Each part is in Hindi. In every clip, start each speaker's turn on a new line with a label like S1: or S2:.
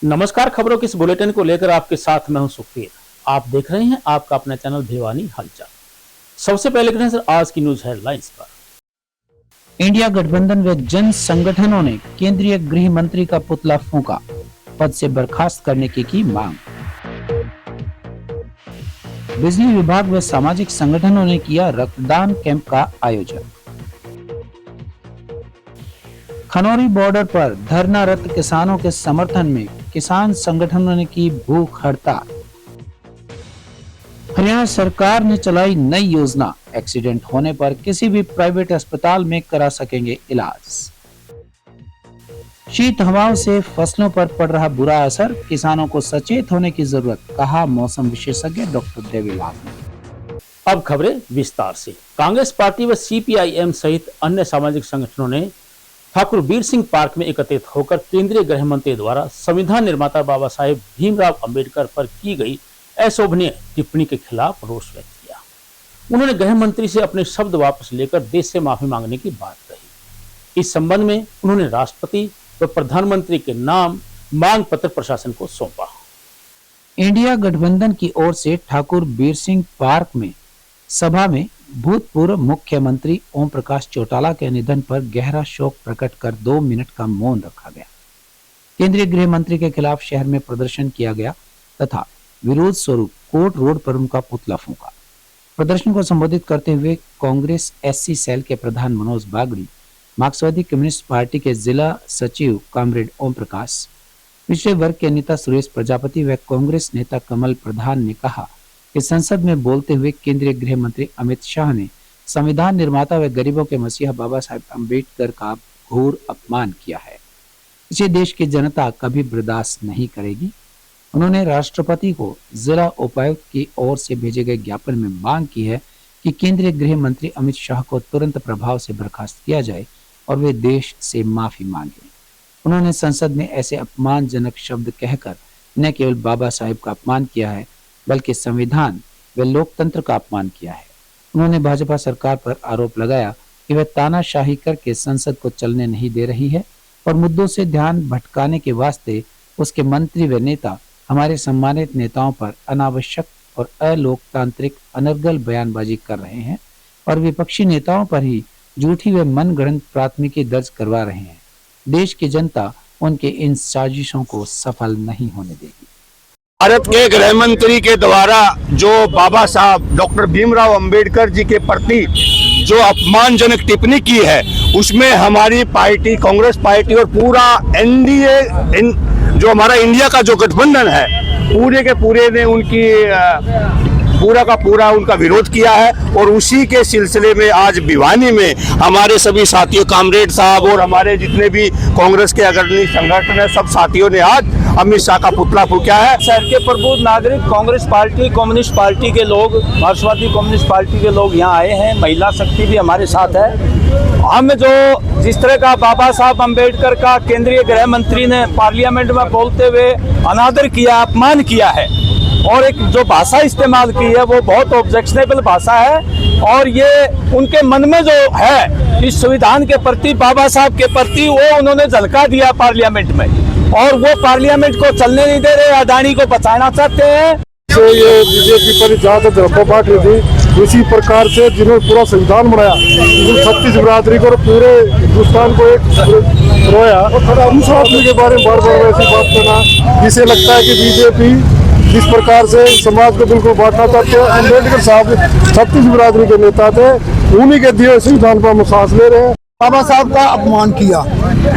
S1: नमस्कार। खबरों के इस बुलेटिन को लेकर आपके साथ मैं हूं सुखवीर। आप देख रहे हैं आपका अपना चैनल भिवानी हलचल। सबसे पहले की नजर आज की न्यूज हेडलाइंस पर।
S2: इंडिया गठबंधन व जन संगठनों ने केंद्रीय गृह मंत्री का पुतला फूंका, पद से बर्खास्त करने की मांग। बिजली विभाग व सामाजिक संगठनों ने किया रक्तदान कैंप का आयोजन। खनौरी बॉर्डर पर धरनारत किसानों के समर्थन में किसान संगठनों ने की भूख हड़ताल। हरियाणा सरकार ने चलाई नई योजना, एक्सीडेंट होने पर किसी भी प्राइवेट अस्पताल में करा सकेंगे इलाज। शीत हवाओं से फसलों पर पड़ रहा बुरा असर, किसानों को सचेत होने की जरूरत, कहा मौसम विशेषज्ञ डॉक्टर देवीलाल ने।
S1: अब खबरें विस्तार से। कांग्रेस पार्टी व CPIM सहित अन्य सामाजिक संगठनों ने ठाकुर बीर सिंह पार्क में एकत्रित होकर केंद्रीय गृह मंत्री द्वारा संविधान निर्माता बाबा साहेब भीमराव अंबेडकर पर की गई अशोभनीय टिप्पणी के खिलाफ रोष व्यक्त किया। उन्होंने गृह मंत्री से अपने शब्द वापस लेकर देश से माफी मांगने की बात कही। इस संबंध में उन्होंने राष्ट्रपति व प्रधानमंत्री के नाम मांग पत्र प्रशासन को सौंपा।
S2: इंडिया गठबंधन की ओर से ठाकुर बीर सिंह पार्क में सभा में भूतपूर्व मुख्यमंत्री ओम प्रकाश चौटाला के निधन पर गहरा शोक प्रकट कर 2 मिनट का मौन रखा गया। केंद्रीय गृह मंत्री के खिलाफ शहर में प्रदर्शन किया गया तथा विरोध स्वरूप कोर्ट रोड पर उनका पुतला फूंका। प्रदर्शन को संबोधित करते हुए कांग्रेस SC सेल के प्रधान मनोज बागड़ी, मार्क्सवादी कम्युनिस्ट पार्टी के जिला सचिव कॉमरेड ओम प्रकाश, पिछड़े वर्ग के नेता सुरेश प्रजापति व कांग्रेस नेता कमल प्रधान ने कहा कि संसद में बोलते हुए केंद्रीय गृह मंत्री अमित शाह ने संविधान निर्माता व गरीबों के मसीहा बाबा साहेब अम्बेडकर का घोर अपमान किया है। इसे देश की जनता कभी बर्दाश्त नहीं करेगी। उन्होंने राष्ट्रपति को जिला उपायुक्त की ओर से भेजे गए ज्ञापन में मांग की है कि केंद्रीय गृह मंत्री अमित शाह को तुरंत प्रभाव से बर्खास्त किया जाए और वे देश से माफी मांगे। उन्होंने संसद में ऐसे अपमानजनक शब्द कहकर न केवल बाबा साहेब का अपमान किया है बल्कि संविधान व लोकतंत्र का अपमान किया है। उन्होंने भाजपा सरकार पर आरोप लगाया कि वह तानाशाही करके संसद को चलने नहीं दे रही है और मुद्दों से ध्यान भटकाने के वास्ते उसके मंत्री व नेता हमारे सम्मानित नेताओं पर अनावश्यक और अलोकतांत्रिक अनर्गल बयानबाजी कर रहे हैं और विपक्षी नेताओं पर ही झूठी व मनगढ़ंत प्राथमिकी दर्ज करवा रहे हैं। देश की जनता उनके इन साजिशों को सफल नहीं होने देगी।
S3: भारत के गृह मंत्री के द्वारा जो बाबा साहब डॉक्टर भीमराव अंबेडकर जी के प्रति जो अपमानजनक टिप्पणी की है, उसमें हमारी पार्टी कांग्रेस पार्टी और पूरा NDA जो हमारा इंडिया का जो गठबंधन है, पूरे के पूरे ने उनकी पूरा का पूरा उनका विरोध किया है। और उसी के सिलसिले में आज भिवानी में हमारे सभी साथियों, कामरेड साहब और हमारे जितने भी कांग्रेस के अग्रणी संगठन है, सब साथियों ने आज अमित शाह का पुतला फूंका है।
S4: शहर के प्रबुद्ध नागरिक, कांग्रेस पार्टी, कम्युनिस्ट पार्टी के लोग, मार्क्सवादी कम्युनिस्ट पार्टी के लोग यहाँ आए हैं। महिला शक्ति भी हमारे साथ है। हम जो जिस तरह का बाबा साहब अम्बेडकर का केंद्रीय गृह मंत्री ने पार्लियामेंट में बोलते हुए अनादर किया, अपमान किया है और एक जो भाषा इस्तेमाल की है वो बहुत ऑब्जेक्शनेबल भाषा है। और ये उनके मन में जो है इस संविधान के प्रति, बाबा साहब के प्रति, वो उन्होंने झलका दिया पार्लियामेंट में और वो पार्लियामेंट को चलने नहीं दे रहे, अडानी को बचाना चाहते हैं।
S5: ये बीजेपी पर जहाँ तक धर्म बांट रही थी, इसी प्रकार से जिन्होंने पूरा संविधान बनाया, 36 बिरादरी को और पूरे हिंदुस्तान को एक रोया, उस आदमी के बारे में बार बार ऐसी बात करना, जिसे लगता है कि बीजेपी जिस प्रकार से समाज को बिल्कुल बांटना चाहते हैं। अम्बेडकर साहब 36 बिरादरी के नेता थे, उन्हीं के दिए संविधान पर हम सांस ले रहे हैं।
S6: बाबा साहब का अपमान किया,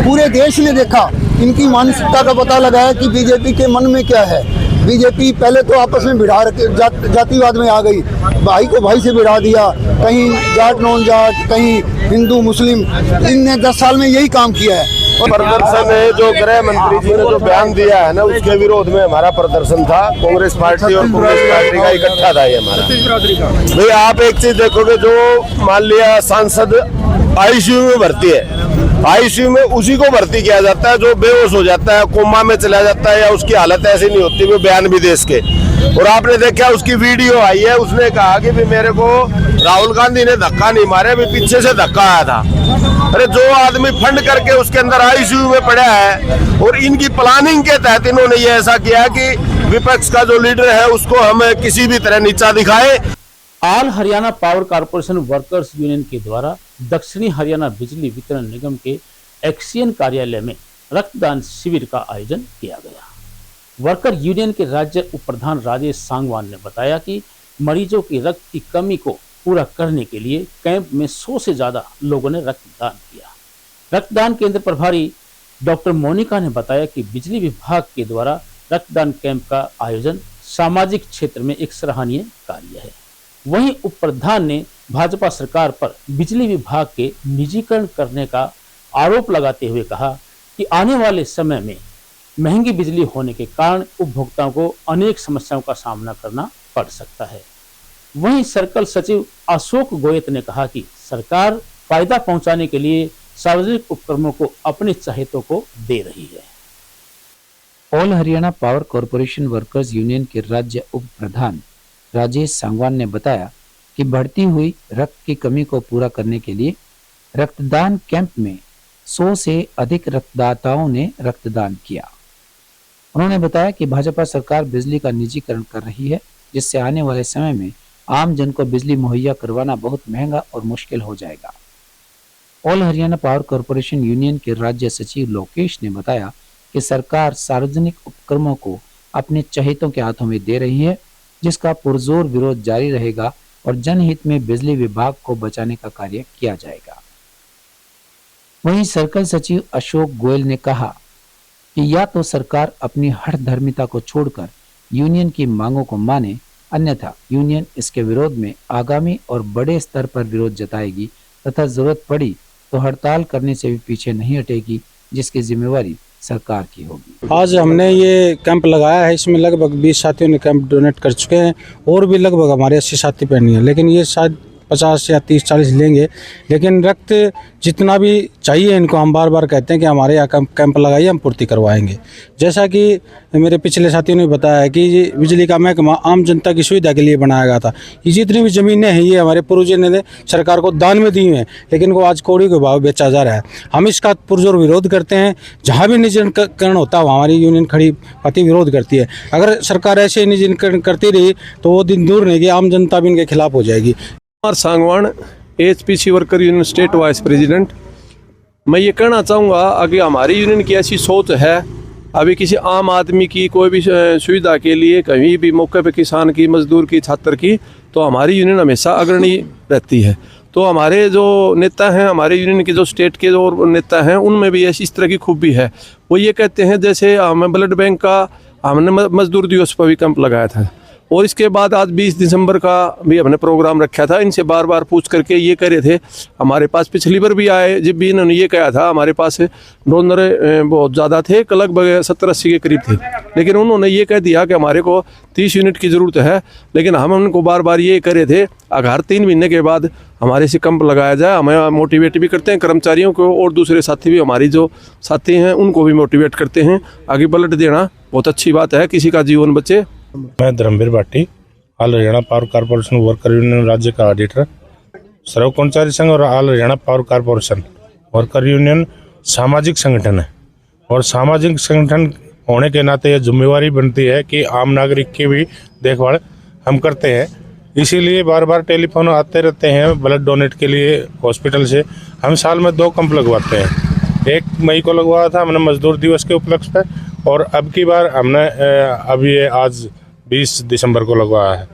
S6: पूरे देश ने देखा, इनकी मानसिकता का पता लगाया कि बीजेपी के मन में क्या है। बीजेपी पहले तो आपस में भिड़ा जातिवाद में आ गई, भाई को भाई से भिड़ा दिया, कहीं जाट नॉन जाट, कहीं हिंदू मुस्लिम। इनने 10 साल में यही काम किया है।
S3: प्रदर्शन है जो गृह मंत्री जी ने जो बयान दिया है ना, उसके विरोध में हमारा प्रदर्शन था। कांग्रेस पार्टी और कांग्रेस पार्टी का इकट्ठा था ये हमारा। भाई आप एक चीज देखोगे, जो मान लिया सांसद ICU में भर्ती है, ICU में उसी को भर्ती किया जाता है जो बेहोश हो जाता है, कोमा में चला जाता है या उसकी हालत ऐसी नहीं होती, वो बयान भी दे सके। और आपने देखा उसकी वीडियो आई है, उसने कहा कि भी मेरे को राहुल गांधी ने धक्का नहीं मारे, भी पीछे से धक्का आया था। अरे जो आदमी फंड करके उसके अंदर आईसीयू में पड़ा है और इनकी प्लानिंग के तहत इन्होंने ये ऐसा किया कि विपक्ष का जो लीडर है उसको हम किसी भी तरह नीचा दिखाए।
S1: All Haryana power corporation workers union के द्वारा दक्षिणी हरियाणा बिजली वितरण निगम के एक्सियन कार्यालय में रक्तदान शिविर का आयोजन किया गया। वर्कर यूनियन के राज्य उप प्रधान राजेश सांगवान ने बताया कि मरीजों की रक्त की कमी को पूरा करने के लिए कैंप में 100 से ज्यादा लोगों ने रक्तदान किया। रक्तदान केंद्र प्रभारी डॉक्टर मोनिका ने बताया कि बिजली विभाग के द्वारा रक्तदान कैंप का आयोजन सामाजिक क्षेत्र में एक सराहनीय कार्य है। वहीं उप प्रधान ने भाजपा सरकार पर बिजली विभाग के निजीकरण करने का आरोप लगाते हुए कहा कि आने वाले समय में महंगी बिजली होने के कारण उपभोक्ताओं को अनेक समस्याओं का सामना करना पड़ सकता है। वहीं सर्कल सचिव अशोक गोयत ने कहा कि सरकार फायदा पहुंचाने के लिए सार्वजनिक उपक्रमों को अपने चहेतों को दे रही है।
S2: All Haryana power corporation workers union के राज्य उप प्रधान राजेश सांगवान ने बताया कि बढ़ती हुई रक्त की कमी को पूरा करने के लिए रक्तदान कैंप में 100 से अधिक रक्तदाताओं ने रक्तदान किया। उन्होंने बताया कि भाजपा सरकार बिजली का निजीकरण कर रही है, जिससे आने वाले समय में आम जन को बिजली मुहैया करवाना बहुत महंगा और मुश्किल हो जाएगा। All Haryana power corporation union के राज्य सचिव लोकेश ने बताया कि सरकार सार्वजनिक उपक्रमों को अपने चहेतों के हाथों में दे रही है, जिसका पुरजोर विरोध जारी रहेगा और जनहित में बिजली विभाग को बचाने का कार्य किया जाएगा। वहीं सर्कल सचिव अशोक गोयल ने कहा कि या तो सरकार अपनी हठधर्मिता को छोड़कर यूनियन की मांगों को माने, अन्यथा यूनियन इसके विरोध में आगामी और बड़े स्तर पर विरोध जताएगी तथा जरूरत पड़ी तो हड़ताल करने से भी पीछे नहीं हटेगी, जिसकी जिम्मेवारी सरकार की होगी।
S7: आज हमने ये कैंप लगाया है, इसमें लगभग 20 साथियों ने कैंप डोनेट कर चुके हैं और भी लगभग हमारे 80 साथी पेंडिंग है, लेकिन ये शायद 50 या 30-40 लेंगे। लेकिन रक्त जितना भी चाहिए इनको हम बार बार कहते हैं कि हमारे यहाँ कैंप लगाइए, हम पूर्ति करवाएंगे। जैसा कि मेरे पिछले साथियों ने बताया कि ये बिजली का महकमा आम जनता की सुविधा के लिए बनाया गया था। ये जितनी भी ज़मीनें हैं ये हमारे पूर्वजों ने सरकार को दान में दी हैं, लेकिन वो आज कौड़ी के भाव बेचा जा रहा है। हम इसका पुरजोर विरोध करते हैं। जहाँ भी निजीकरण होता है वहाँ हमारी यूनियन खड़ी पाती विरोध करती है। अगर सरकार ऐसे निजीकरण करती रही तो वो दिन दूर नहीं कि आम जनता भी इनके खिलाफ हो जाएगी।
S8: Sangwan HPC worker union state wise president. मैं ये कहना चाहूँगा अगर हमारी यूनियन की ऐसी सोच है, अभी किसी आम आदमी की कोई भी सुविधा के लिए कहीं भी मौके पे किसान की, मजदूर की, छात्र की, तो हमारी यूनियन हमेशा अग्रणी रहती है। तो हमारे जो नेता हैं, हमारे यूनियन के जो स्टेट के जो नेता हैं, उनमें भी ऐसी इस तरह की खूबी है। वो ये कहते हैं जैसे हमें ब्लड बैंक का हमने मजदूर दिवस पर भी कैंप लगाया था और इसके बाद आज 20 दिसंबर का भी हमने प्रोग्राम रखा था। इनसे बार बार पूछ करके ये कह रहे थे, हमारे पास पिछली बार भी आए जब भी इन्होंने ये कहा था हमारे पास डोनर बहुत ज़्यादा थे, लगभग 70-80 के करीब थे, लेकिन उन्होंने ये कह दिया कि हमारे को 30 यूनिट की ज़रूरत है। लेकिन हम उनको बार बार ये कह रहे थे अगर 3 महीने के बाद हमारे से कैंप लगाया जाए। हमें मोटिवेट भी करते हैं कर्मचारियों को और दूसरे साथी भी, हमारी जो साथी हैं उनको भी मोटिवेट करते हैं। आगे ब्लड देना बहुत अच्छी बात है, किसी का जीवन बचे।
S5: मैं Dharmveer Bhati, all Haryana power corporation worker union राज्य का ऑडिटर। सर्व कर्मचारी संघ और all Haryana power corporation worker union सामाजिक संगठन है और सामाजिक संगठन होने के नाते यह जिम्मेवारी बनती है कि आम नागरिक की भी देखभाल हम करते हैं। इसीलिए बार बार टेलीफोन आते रहते हैं ब्लड डोनेट के लिए हॉस्पिटल से। हम साल में 2 कैंप लगवाते हैं। 1 मई को लगवाया था हमने मजदूर दिवस के उपलक्ष्य पे, और अब की बार हमने अब ये आज 20 दिसंबर को लगवाया है।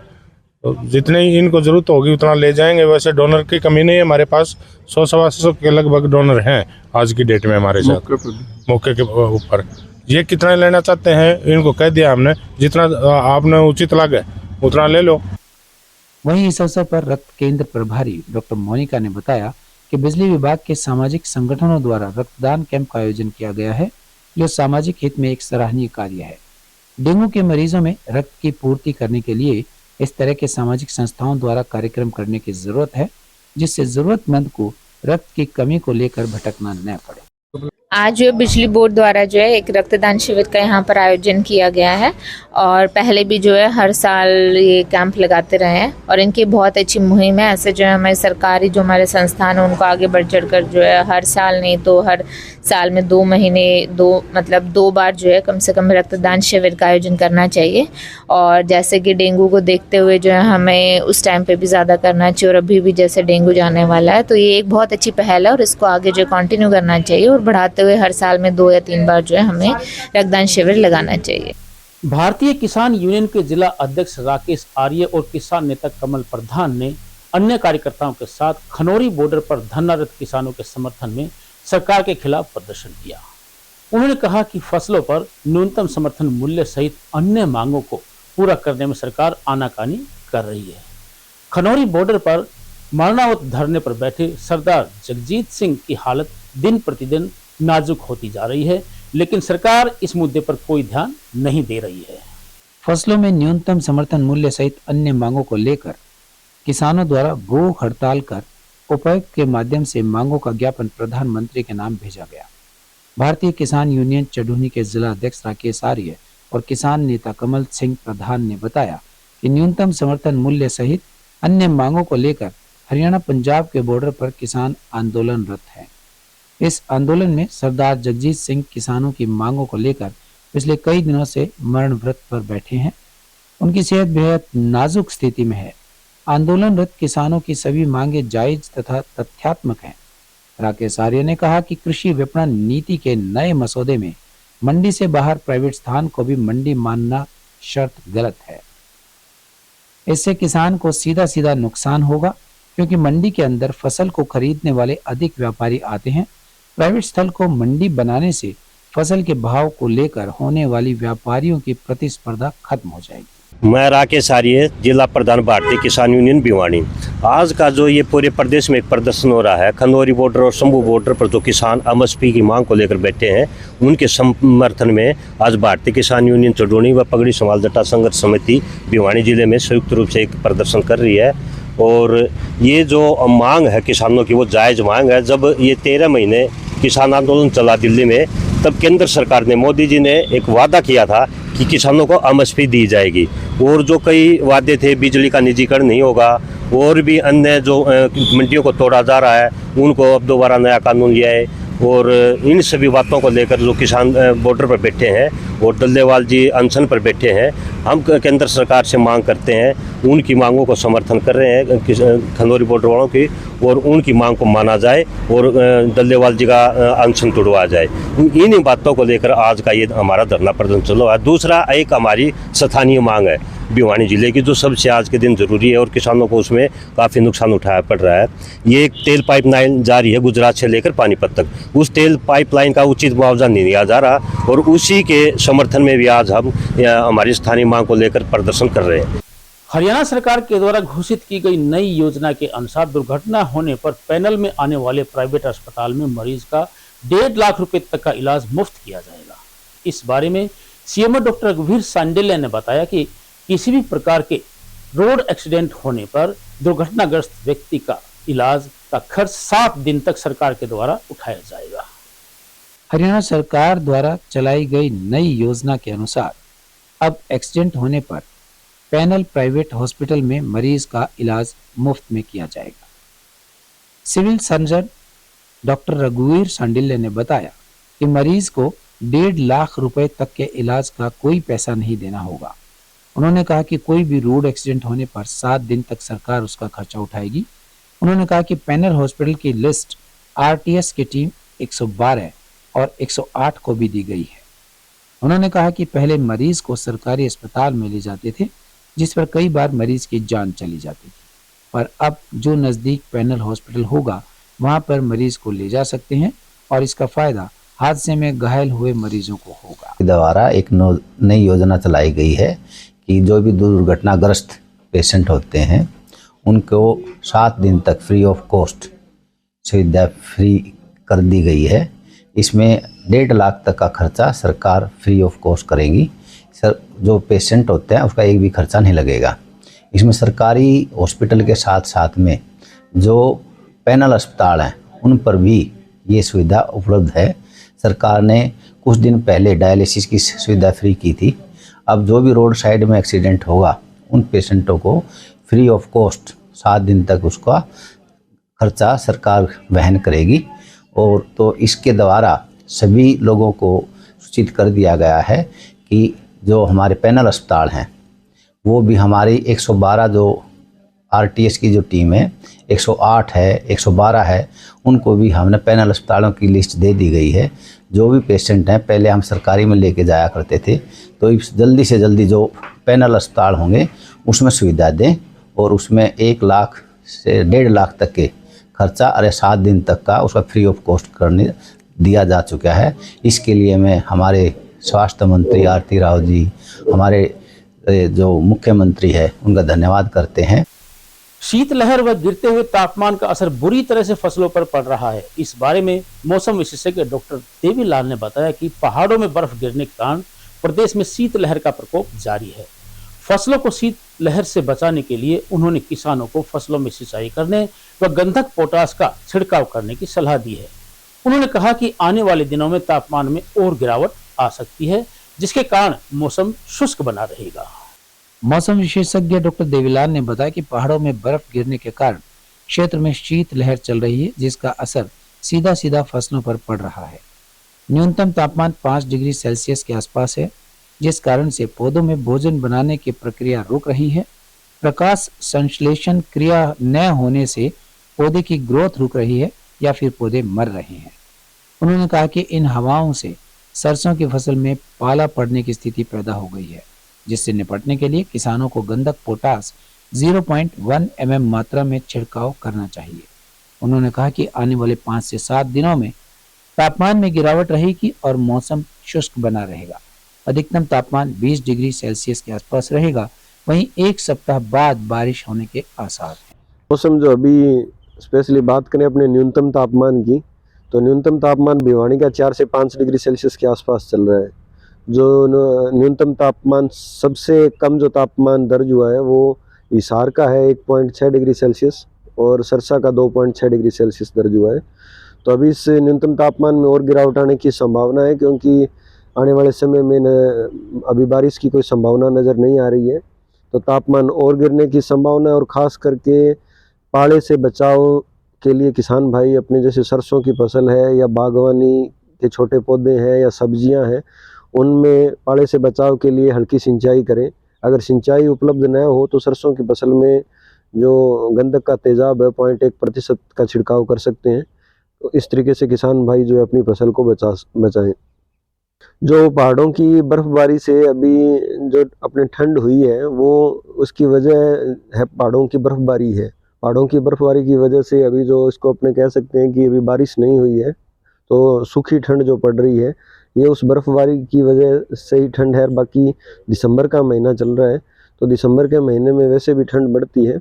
S5: तो जितनी इनको जरूरत होगी उतना ले जाएंगे। वैसे डोनर की कमी नहीं है, हमारे पास 100-125 के लगभग डोनर हैं आज की डेट में हमारे साथ मौके के ऊपर। ये कितना लेना चाहते हैं इनको कह दिया हमने, जितना आपने उचित लगे उतना ले लो।
S2: वहीं इस अवसर पर रक्त केंद्र प्रभारी डॉक्टर मोनिका ने बताया कि बिजली विभाग के सामाजिक संगठनों द्वारा रक्तदान कैंप का आयोजन किया गया है, जो सामाजिक हित में एक सराहनीय कार्य है। डेंगू के मरीजों में रक्त की पूर्ति करने के लिए इस तरह के सामाजिक संस्थाओं द्वारा कार्यक्रम करने की जरूरत है, जिससे जरूरतमंद को रक्त की कमी को लेकर भटकना न पड़े।
S9: आज जो बिजली बोर्ड द्वारा जो है एक रक्तदान शिविर का यहाँ पर आयोजन किया गया है और पहले भी जो है हर साल ये कैंप लगाते रहे हैं और इनकी बहुत अच्छी मुहिम है। ऐसे जो है हमारे सरकारी जो हमारे संस्थान है उनको आगे बढ़ चढ़कर जो है हर साल नहीं तो हर साल में 2 महीने 2 बार जो है कम से कम रक्तदान शिविर का आयोजन करना चाहिए। और जैसे कि डेंगू को देखते हुए जो है हमें उस टाइम पे भी ज़्यादा करना चाहिए और अभी भी जैसे डेंगू जाने वाला है तो ये एक बहुत अच्छी पहल है और इसको आगे जो कंटिन्यू करना चाहिए और बढ़ाते हुए हर साल में 2 या 3 बार जो है हमें रक्तदान शिविर लगाना चाहिए।
S1: भारतीय किसान यूनियन के जिला अध्यक्ष राकेश आर्य और किसान नेता कमल प्रधान ने अन्य कार्यकर्ताओं के साथ खनौरी बॉर्डर पर धरनारत किसानों के समर्थन में सरकार के खिलाफ प्रदर्शन किया। उन्होंने कहा कि फसलों पर न्यूनतम समर्थन मूल्य सहित अन्य मांगों को पूरा करने में सरकार आनाकानी कर रही है। खनौरी बॉर्डर पर मरणावत धरने पर बैठे सरदार जगजीत सिंह की हालत दिन प्रतिदिन नाजुक होती जा रही है, लेकिन सरकार इस मुद्दे पर कोई ध्यान नहीं दे रही है।
S2: फसलों में न्यूनतम समर्थन मूल्य सहित अन्य मांगों को लेकर किसानों द्वारा भूख हड़ताल कर उपायुक्त के माध्यम से मांगों का ज्ञापन प्रधानमंत्री के नाम भेजा गया। भारतीय किसान यूनियन चढ़ूनी के जिला अध्यक्ष राकेश आर्य और किसान नेता कमल सिंह प्रधान ने बताया कि न्यूनतम समर्थन मूल्य सहित अन्य मांगों को लेकर हरियाणा पंजाब के बॉर्डर पर किसान आंदोलनरत हैं। इस आंदोलन में सरदार जगजीत सिंह किसानों की मांगों को लेकर पिछले कई दिनों से मरण व्रत पर बैठे हैं। उनकी सेहत बेहद नाजुक स्थिति में है। आंदोलनरत किसानों की सभी मांगे जायज तथा तथ्यात्मक हैं। राकेश आर्य ने कहा कि कृषि विपणन नीति के नए मसौदे में मंडी से बाहर प्राइवेट स्थान को भी मंडी मानना शर्त गलत है। इससे किसान को सीधा सीधा नुकसान होगा क्योंकि मंडी के अंदर फसल को खरीदने वाले अधिक व्यापारी आते हैं। प्राइवेट स्थल को मंडी बनाने से फसल के भाव को लेकर होने वाली व्यापारियों की प्रतिस्पर्धा खत्म हो जाएगी।
S10: मैं राकेश आर्य, जिला प्रधान भारतीय किसान यूनियन भिवानी। आज का जो ये पूरे प्रदेश में एक प्रदर्शन हो रहा है, खनौरी बॉर्डर और शंभू बॉर्डर पर जो किसान एमएसपी की मांग को लेकर बैठे हैं, उनके समर्थन में आज भारतीय किसान यूनियन चढ़ूनी व पगड़ी समाल जट्टा संघर्ष समिति भिवानी जिले में संयुक्त रूप से एक प्रदर्शन कर रही है। और ये जो मांग है किसानों की वो जायज़ मांग है। जब ये 13 महीने किसान आंदोलन चला दिल्ली में, तब केंद्र सरकार ने, मोदी जी ने एक वादा किया था कि किसानों को एमएसपी दी जाएगी और जो कई वादे थे, बिजली का निजीकरण नहीं होगा और भी अन्य जो मंडियों को तोड़ा जा रहा है, उनको अब दोबारा नया कानून लिया है। और इन सभी बातों को लेकर जो किसान बॉर्डर पर बैठे हैं और डल्लेवाल जी अनशन पर बैठे हैं, हम केंद्र सरकार से मांग करते हैं, उनकी मांगों को समर्थन कर रहे हैं खनौरी बॉर्डर वालों की, और उनकी मांग को माना जाए और डल्लेवाल जी का अनशन तोड़वा जाए। इन्हीं बातों को लेकर आज का ये हमारा धरना प्रदर्शन चला है। दूसरा एक हमारी स्थानीय मांग है भिवानी जिले की, जो सबसे आज के दिन जरूरी है और किसानों को उसमें काफ़ी नुकसान उठाया पड़ रहा है। ये एक तेल पाइपलाइन जारी है गुजरात से लेकर पानीपत तक, उस तेल पाइपलाइन का उचित मुआवजा नहीं दिया जा रहा और उसी के समर्थन में भी आज हम हमारी स्थानीय मांग को लेकर प्रदर्शन कर रहे हैं।
S1: हरियाणा सरकार के द्वारा घोषित की गई नई योजना के अनुसार दुर्घटना होने पर पैनल में आने वाले प्राइवेट अस्पताल में मरीज का 1.5 लाख रुपए तक का इलाज मुफ्त किया जाएगा। इस बारे में सीएमओ डॉक्टर रघुवीर सांडिल्य ने बताया कि किसी भी प्रकार के रोड एक्सीडेंट होने पर दुर्घटनाग्रस्त व्यक्ति का इलाज का खर्च 7 दिन तक सरकार के द्वारा उठाया जाएगा।
S2: हरियाणा सरकार द्वारा चलाई गई नई योजना के अनुसार अब एक्सीडेंट होने पर पैनल प्राइवेट हॉस्पिटल में मरीज का इलाज मुफ्त में किया जाएगा। सिविल सर्जन डॉक्टर रघुवीर सांडिल्य ने बताया कि मरीज को 1.5 लाख रुपए तक के इलाज का कोई पैसा नहीं देना होगा। उन्होंने कहा कि कोई भी रोड एक्सीडेंट होने पर 7 दिन तक सरकार उसका खर्चा उठाएगी। उन्होंने कहा कि पैनल हॉस्पिटल की लिस्ट आरटीएस की टीम 112 और 108 को भी दी गई है। उन्होंने कहा कि पहले मरीज को सरकारी अस्पताल में ले जाते थे, जिस पर कई बार मरीज की जान चली जाती थी, पर अब जो नजदीक पैनल हॉस्पिटल होगा वहां पर मरीज को ले जा सकते हैं और इसका फायदा हादसे में घायल हुए मरीजों को होगा।
S11: द्वारा एक नई योजना चलाई गई है कि जो भी दुर्घटनाग्रस्त पेशेंट होते हैं उनको 7 दिन तक फ्री ऑफ कॉस्ट सुविधा फ्री कर दी गई है। इसमें 1.5 लाख तक का खर्चा सरकार फ्री ऑफ कॉस्ट करेगी। सर, जो पेशेंट होते हैं उसका एक भी खर्चा नहीं लगेगा। इसमें सरकारी हॉस्पिटल के साथ साथ में जो पैनल अस्पताल हैं उन पर भी ये सुविधा उपलब्ध है। सरकार ने कुछ दिन पहले डायलिसिस की सुविधा फ्री की थी। अब जो भी रोड साइड में एक्सीडेंट होगा उन पेशेंटों को फ्री ऑफ कॉस्ट 7 दिन तक उसका खर्चा सरकार वहन करेगी। और तो इसके द्वारा सभी लोगों को सूचित कर दिया गया है कि जो हमारे पैनल अस्पताल हैं वो भी हमारी 112 जो आरटीएस की जो टीम है 108 है 112 है, उनको भी हमने पैनल अस्पतालों की लिस्ट दे दी गई है। जो भी पेशेंट हैं, पहले हम सरकारी में लेके जाया करते थे, तो जल्दी से जल्दी जो पैनल अस्पताल होंगे उसमें सुविधा दें और उसमें 1 लाख से 1.5 लाख तक के खर्चा 7 दिन तक का उसका फ्री ऑफ कॉस्ट करने दिया जा चुका है। इसके लिए मैं हमारे स्वास्थ्य मंत्री आरती राव जी, हमारे जो मुख्यमंत्री है, उनका धन्यवाद करते हैं।
S1: शीतलहर व गिरते हुए तापमान का असर बुरी तरह से फसलों पर पड़ रहा है। इस बारे में मौसम विशेषज्ञ डॉक्टर देवीलाल ने बताया कि पहाड़ों में बर्फ गिरने के कारण प्रदेश में शीतलहर का प्रकोप जारी है। फसलों को शीतलहर से बचाने के लिए उन्होंने किसानों को फसलों में सिंचाई करने व गंधक पोटाश का छिड़काव करने की सलाह दी है। उन्होंने कहा कि आने वाले दिनों में तापमान में और गिरावट आ सकती है, जिसके कारण मौसम शुष्क बना रहेगा।
S2: मौसम विशेषज्ञ डॉक्टर देवीलाल ने बताया कि पहाड़ों में बर्फ गिरने के कारण क्षेत्र में शीतलहर चल रही है, जिसका असर सीधा सीधा फसलों पर पड़ रहा है। न्यूनतम तापमान 5 डिग्री सेल्सियस के आसपास है, जिस कारण से पौधों में भोजन बनाने की प्रक्रिया रुक रही है। प्रकाश संश्लेषण क्रिया न होने से पौधे की ग्रोथ रुक रही है या फिर पौधे मर रहे हैं। उन्होंने कहा कि इन हवाओं से सरसों की फसल में पाला पड़ने की स्थिति पैदा हो गई है, जिससे निपटने के लिए किसानों को गंधक पोटाश 0.1 mm मात्रा में छिड़काव करना चाहिए। उन्होंने कहा कि आने वाले 5 से 7 दिनों में तापमान में गिरावट रहेगी और मौसम शुष्क बना रहेगा। अधिकतम तापमान 20 डिग्री सेल्सियस के आसपास रहेगा। वहीं 1 सप्ताह बाद बारिश होने के आसार हैं।
S8: मौसम जो अभी स्पेशली बात करें अपने न्यूनतम तापमान की, तो न्यूनतम तापमान भिवानी का 4 से 5 डिग्री सेल्सियस के आसपास चल रहा है। जो न्यूनतम तापमान सबसे कम जो तापमान दर्ज हुआ है वो हिसार का है 1.6 डिग्री सेल्सियस और सरसा का 2.6 डिग्री सेल्सियस दर्ज हुआ है। तो अभी इस न्यूनतम तापमान में और गिरावट आने की संभावना है, क्योंकि आने वाले समय में अभी बारिश की कोई संभावना नज़र नहीं आ रही है, तो तापमान और गिरने की संभावना है। और ख़ास करके पाले से बचाव के लिए किसान भाई अपने जैसे सरसों की फसल है या बागवानी के छोटे पौधे हैं या सब्जियां हैं, उनमें पाले से बचाव के लिए हल्की सिंचाई करें। अगर सिंचाई उपलब्ध न हो तो सरसों की फसल में जो गंधक का तेजाब है 0.1% का छिड़काव कर सकते हैं। तो इस तरीके से किसान भाई जो है अपनी फसल को बचाएं। जो पहाड़ों की बर्फबारी से अभी जो अपने ठंड हुई है वो उसकी वजह है पहाड़ों की बर्फबारी है। पहाड़ों की बर्फबारी की वजह से अभी जो इसको अपने कह सकते हैं कि अभी बारिश नहीं हुई है, तो सूखी ठंड जो पड़ रही है ये उस बर्फबारी की वजह से ही ठंड है। बाकी दिसंबर का महीना चल रहा है, तो दिसंबर के महीने में वैसे भी ठंड बढ़ती है।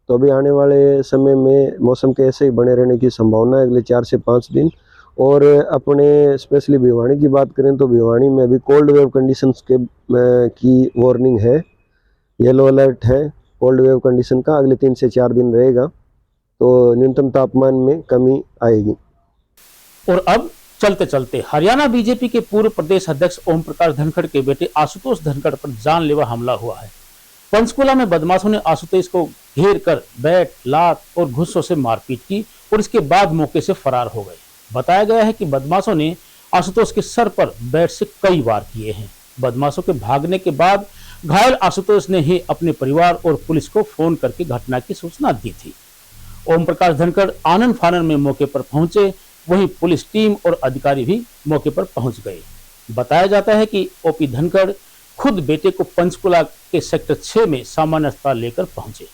S8: तो अभी आने वाले समय में मौसम के ऐसे ही बने रहने की संभावना है अगले 4 से 5 दिन। और अपने स्पेशली भिवानी की बात करें तो भिवानी में अभी कोल्ड वेव कंडीशंस की वार्निंग है, येलो अलर्ट है कोल्ड वेव कंडीशन का, अगले 3 से 4 दिन रहेगा, तो न्यूनतम तापमान में कमी आएगी।
S1: और अब चलते चलते हरियाणा बीजेपी के पूर्व प्रदेश अध्यक्ष ओम प्रकाश धनखड़ के बेटे आशुतोष धनखड़ पर जानलेवा हमला हुआ है। पंचकुला में बदमाशों ने आशुतोष को घेर कर बैट, लात और घुस्सों से मारपीट की और इसके बाद मौके से फरार हो गए। बताया गया है कि बदमाशों ने आशुतोष के सर पर बैट से कई वार किए हैं। बदमाशों के भागने के बाद घायल आशुतोष ने ही अपने परिवार और पुलिस को फोन करके घटना की सूचना दी थी। ओम प्रकाश धनखड़ आनन फानन में मौके पर पहुंचे, वहीं पुलिस टीम और अधिकारी भी मौके पर पहुंच गए। बताया जाता है कि ओपी धनखड़ खुद बेटे को पंचकुला के सेक्टर 6 में सामान्य अस्पताल लेकर पहुंचे,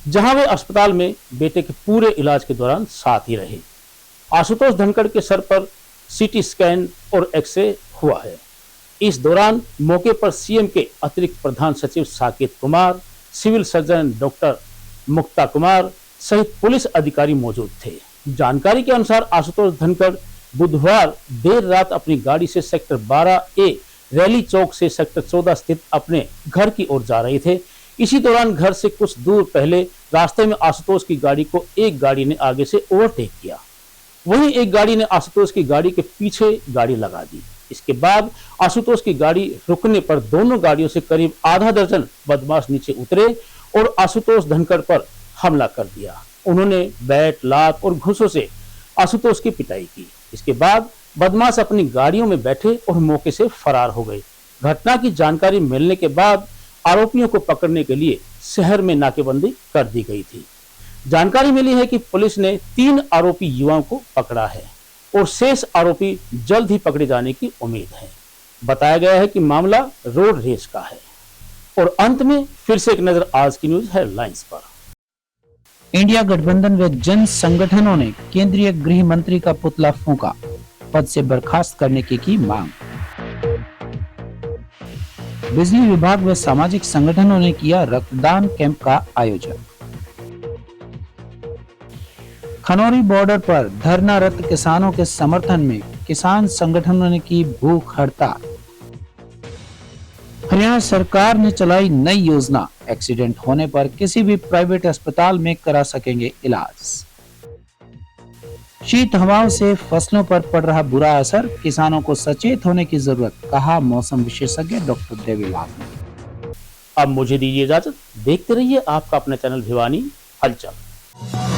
S1: जहां वे अस्पताल में बेटे के पूरे इलाज के दौरान साथ ही रहे। आशुतोष धनखड़ के सर पर सीटी स्कैन और एक्सरे हुआ है। इस दौरान मौके पर सीएम के अतिरिक्त प्रधान सचिव Saket Kumar, civil surgeon doctor Mukta Kumar सहित पुलिस अधिकारी मौजूद थे। जानकारी के अनुसार आशुतोष धनखड़ बुधवार देर रात अपनी गाड़ी से सेक्टर 12A रैली चौक से सेक्टर 14 स्थित अपने घर की ओर जा रहे थे। इसी दौरान घर से कुछ दूर पहले रास्ते में आशुतोष की गाड़ी को एक गाड़ी ने आगे से ओवरटेक किया। वहीं एक गाड़ी ने आशुतोष की गाड़ी के पीछे गाड़ी लगा दी। इसके बाद आशुतोष की गाड़ी रुकने पर दोनों गाड़ियों से करीब आधा दर्जन बदमाश नीचे उतरे और आशुतोष धनखड़ पर हमला कर दिया। उन्होंने बैट, लात और घूंसों से आशुतोष की पिटाई की। इसके बाद बदमाश अपनी गाड़ियों में बैठे और मौके से फरार हो गए। घटना की जानकारी मिलने के बाद आरोपियों को पकड़ने के लिए शहर में नाकेबंदी कर दी गई थी। जानकारी मिली है कि पुलिस ने 3 आरोपी युवाओं को पकड़ा है और शेष आरोपी जल्द ही पकड़े जाने की उम्मीद है। बताया गया है कि मामला रोड रेस का है। और अंत में फिर से एक नजर आज की न्यूज हेडलाइंस पर।
S2: इंडिया गठबंधन व जन संगठनों ने केंद्रीय गृह मंत्री का पुतला फूंका, पद से बर्खास्त करने की मांग। बिजली विभाग व सामाजिक संगठनों ने किया रक्तदान कैंप का आयोजन। खनौरी बॉर्डर पर धरनारत किसानों के समर्थन में किसान संगठनों ने की भूख हड़ताल। हरियाणा सरकार ने चलाई नई योजना, एक्सीडेंट होने पर किसी भी प्राइवेट अस्पताल में करा सकेंगे इलाज। शीत हवाओं से फसलों पर पड़ रहा बुरा असर, किसानों को सचेत होने की जरूरत, कहा मौसम विशेषज्ञ डॉक्टर देवीलाल ने।
S1: अब मुझे दीजिए इजाजत। देखते रहिए आपका अपना चैनल भिवानी हलचल।